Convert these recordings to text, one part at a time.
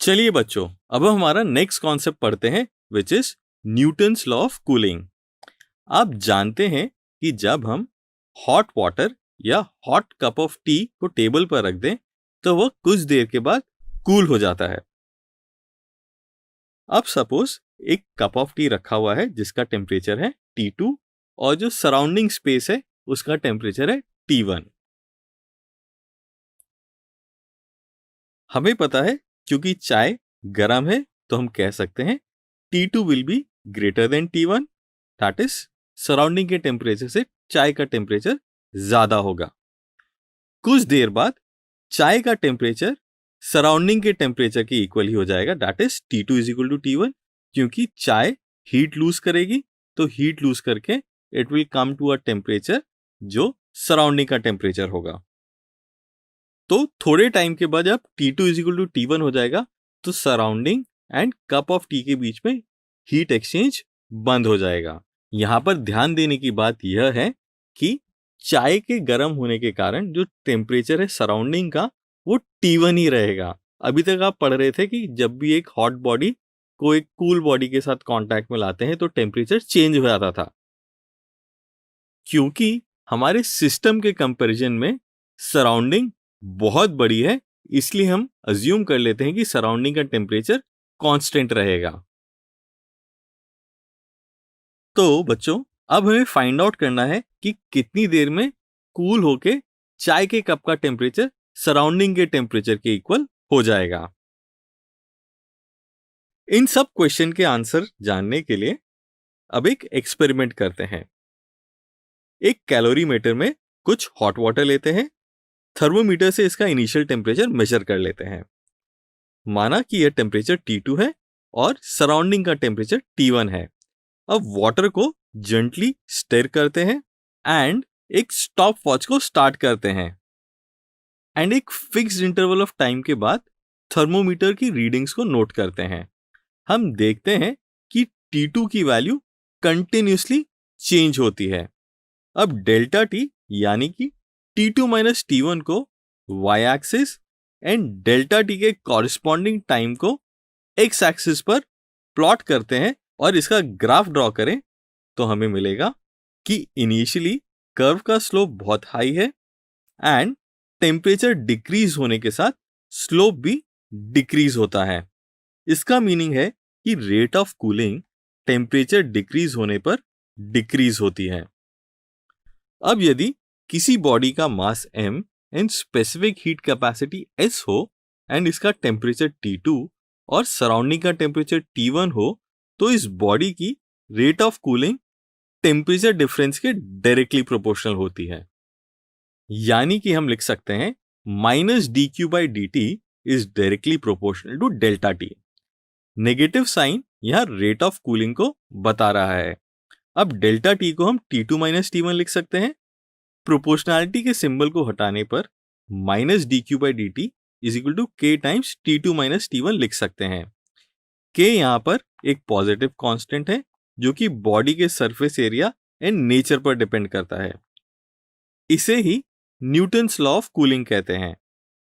चलिए बच्चों, अब हम हमारा नेक्स्ट कॉन्सेप्ट पढ़ते हैं which is Newton's law of cooling. आप जानते हैं कि जब हम हॉट वाटर या हॉट कप ऑफ टी को टेबल पर रख दें तो वह कुछ देर के बाद कूल हो जाता है। अब सपोज एक कप ऑफ टी रखा हुआ है जिसका टेम्परेचर है T2 और जो सराउंडिंग स्पेस है उसका टेम्परेचर है T1। हमें पता है क्योंकि चाय गर्म है तो हम कह सकते हैं T2 will be greater than T1, that is surrounding के टेम्परेचर से चाय का टेम्परेचर ज्यादा होगा। कुछ देर बाद चाय का टेम्परेचर सराउंडिंग के टेम्परेचर के इक्वल ही हो जाएगा, that is T2 is equal to T1। क्योंकि चाय हीट लूज करेगी तो हीट लूज करके it will come to a temperature जो सराउंडिंग का टेम्परेचर होगा। तो थोड़े टाइम के बाद जब T2 is equal to T1 हो जाएगा तो surrounding and cup of T के बीच में हीट एक्सचेंज बंद हो जाएगा। यहां पर ध्यान देने की बात यह है कि चाय के गर्म होने के कारण जो टेम्परेचर है सराउंडिंग का वो T1 ही रहेगा। अभी तक आप पढ़ रहे थे कि जब भी एक हॉट बॉडी को एक कूल बॉडी के साथ कांटेक्ट में लाते हैं तो टेम्परेचर चेंज हो जाता था। क्योंकि हमारे सिस्टम के कंपैरिजन में सराउंडिंग बहुत बड़ी है, इसलिए हम अज्यूम कर लेते हैं कि सराउंडिंग का टेम्परेचर कांस्टेंट रहेगा। तो बच्चों, अब हमें फाइंड आउट करना है कि कितनी देर में कूल होके चाय के कप का टेम्परेचर सराउंडिंग के टेम्परेचर के इक्वल हो जाएगा। इन सब क्वेश्चन के आंसर जानने के लिए अब एक एक्सपेरिमेंट करते हैं। एक कैलोरीमीटर में कुछ हॉट वाटर लेते हैं, थर्मोमीटर से इसका इनिशियल टेम्परेचर मेजर कर लेते हैं। माना कि यह टेम्परेचर T2 है और सराउंडिंग का टेम्परेचर T1 है। अब वाटर को जेंटली स्टर करते हैं एंड एक स्टॉप वॉच को स्टार्ट करते हैं एंड एक फिक्स्ड इंटरवल ऑफ टाइम के बाद थर्मोमीटर की रीडिंग्स को नोट करते हैं। हम देखते हैं कि T2 की वैल्यू कंटिन्यूसली चेंज होती है। अब डेल्टा टी यानी कि T2 माइनस T1 को y axis and delta T के कॉरिस्पॉन्डिंग टाइम को x एक्सिस पर प्लॉट करते हैं और इसका ग्राफ ड्रॉ करें तो हमें मिलेगा कि इनिशियली कर्व का स्लोप बहुत हाई है एंड टेम्परेचर डिक्रीज होने के साथ स्लोप भी डिक्रीज होता है। इसका मीनिंग है कि rate of cooling temperature decrease होने पर डिक्रीज होती है। अब यदि किसी बॉडी का मास m and specific heat capacity S हो एंड इसका टेम्परेचर T2 और सराउंडिंग का टेम्परेचर T1 हो तो इस बॉडी की rate of cooling temperature difference के डायरेक्टली प्रोपोर्शनल होती है। यानी कि हम लिख सकते हैं minus dq by dt is directly proportional to delta T. Negative sign यहां रेट ऑफ कूलिंग को बता रहा है। अब डेल्टा टी को हम T2 माइनस T1 लिख सकते हैं। प्रोपोर्शनैलिटी के सिंबल को हटाने पर minus dq by dt is equal to k times T2 minus T1 लिख सकते हैं। k यहां पर एक पॉजिटिव कांस्टेंट है जो कि बॉडी के सरफेस एरिया एंड नेचर पर डिपेंड करता है। इसे ही न्यूटन्स लॉ ऑफ कूलिंग कहते हैं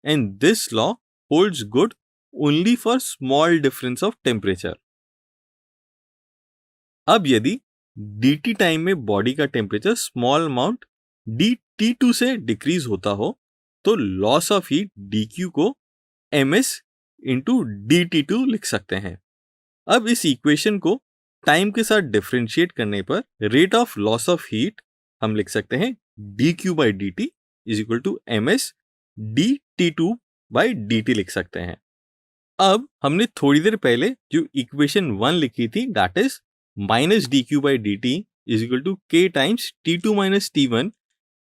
and this law holds good only for small difference of temperature. अब यदि dt टाइम में बॉडी का टेम्परेचर स्मॉल अमाउंट T2 से डिक्रीज होता हो तो लॉस ऑफ हीट dq को ms इंटू dt2 लिख सकते हैं। अब इस इक्वेशन को टाइम के साथ डिफरेंशिएट करने पर rate of loss of heat हम लिख सकते हैं dq by dt is equal to ms dt2 by dt लिख सकते हैं। अब हमने थोड़ी देर पहले जो इक्वेशन 1 लिखी थी that is minus dq by dt is equal to k times T2 minus T1,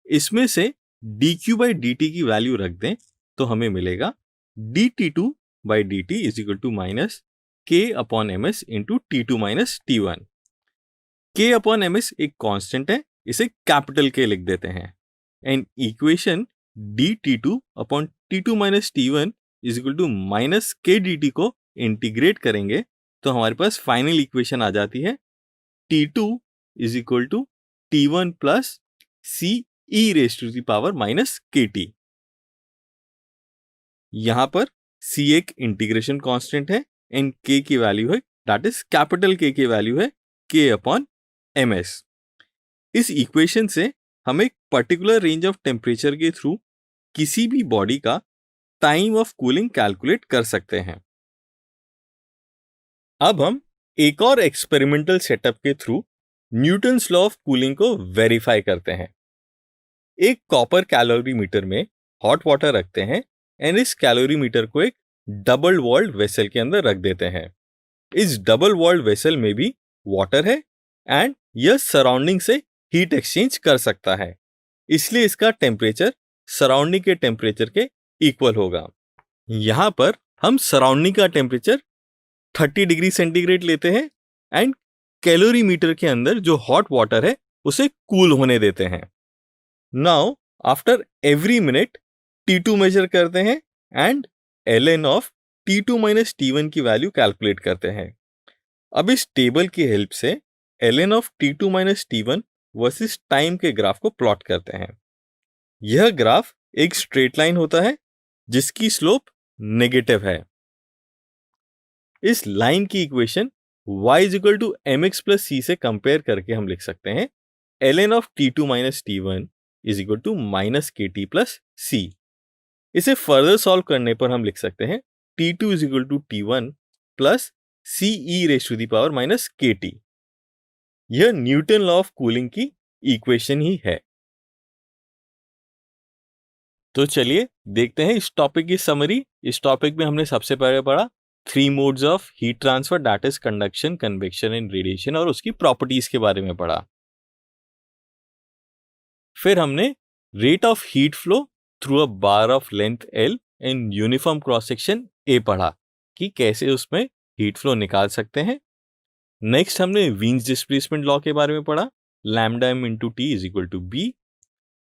इसमें से dq बाई dt की वैल्यू रख दें तो हमें मिलेगा dt2 by dt is equal to minus k upon ms into T2 minus T1। k upon ms एक constant है, इसे कैपिटल K लिख देते हैं and equation dt2 upon T2 minus T1 is equal to minus k dt को integrate करेंगे तो हमारे पास फाइनल इक्वेशन आ जाती है T2 is equal to T1 plus C e raise to the power minus KT। यहां पर C एक integration constant है एंड K की वैल्यू है, दैट इज कैपिटल K की वैल्यू है K अपॉन ms। इस इक्वेशन से हम एक पर्टिकुलर रेंज ऑफ टेम्परेचर के थ्रू किसी भी बॉडी का टाइम ऑफ कूलिंग कैलकुलेट कर सकते हैं। अब हम एक और एक्सपेरिमेंटल सेटअप के through Newton's law of cooling को वेरीफाई करते हैं। एक कॉपर कैलोरीमीटर में हॉट वाटर रखते हैं एंड इस कैलोरीमीटर को एक डबल वॉल्ड वेसल के अंदर रख देते हैं। इस डबल वॉल्ड वेसल में भी वाटर है एंड यह सराउंडिंग से हीट एक्सचेंज कर सकता है, इसलिए इसका टेम्परेचर सराउंडिंग के टेम्परेचर के इक्वल होगा। यहां पर हम सराउंडिंग का टेम्परेचर 30 डिग्री सेंटीग्रेड लेते हैं एंड कैलोरीमीटर के अंदर जो हॉट वाटर है उसे कूल होने देते हैं। Now after every minute T2 measure करते हैं and ln of T2 minus T1 की वैल्यू कैलकुलेट करते हैं। अब इस टेबल की हेल्प से ln of T2 minus T1 versus time के ग्राफ को प्लॉट करते हैं। यह ग्राफ एक स्ट्रेट लाइन होता है जिसकी स्लोप नेगेटिव है। इस लाइन की equation y is equal to mx plus c से कंपेयर करके हम लिख सकते हैं ln of T2 minus T1 is equal to minus KT plus c। इसे फर्दर सॉल्व करने पर हम लिख सकते हैं T2 is equal to T1 plus CE raise to the power minus KT। यह न्यूटन लॉ ऑफ कूलिंग की equation ही है। तो चलिए देखते हैं इस टॉपिक की समरी। इस टॉपिक में हमने सबसे पहले पढ़ा 3 modes of heat transfer, that is conduction, convection and radiation, और उसकी प्रॉपर्टीज के बारे में पढ़ा। फिर हमने rate of heat flow through a bar of length L and uniform cross section A पढ़ा कि कैसे उसमें हीट फ्लो निकाल सकते हैं। नेक्स्ट हमने वीन्स डिस्प्लेसमेंट लॉ के बारे में पढ़ा, lambda m into T is equal to b.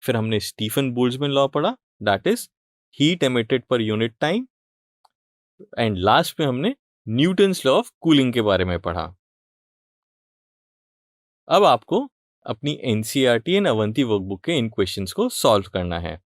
फिर हमने स्टीफन बोल्ट्जमैन लॉ पढ़ा, that is heat emitted per unit time. And last में हमने न्यूटन्स लॉ ऑफ कूलिंग के बारे में पढ़ा। अब आपको अपनी NCERT एंड अवंती वर्कबुक के इन क्वेश्चंस को सॉल्व करना है।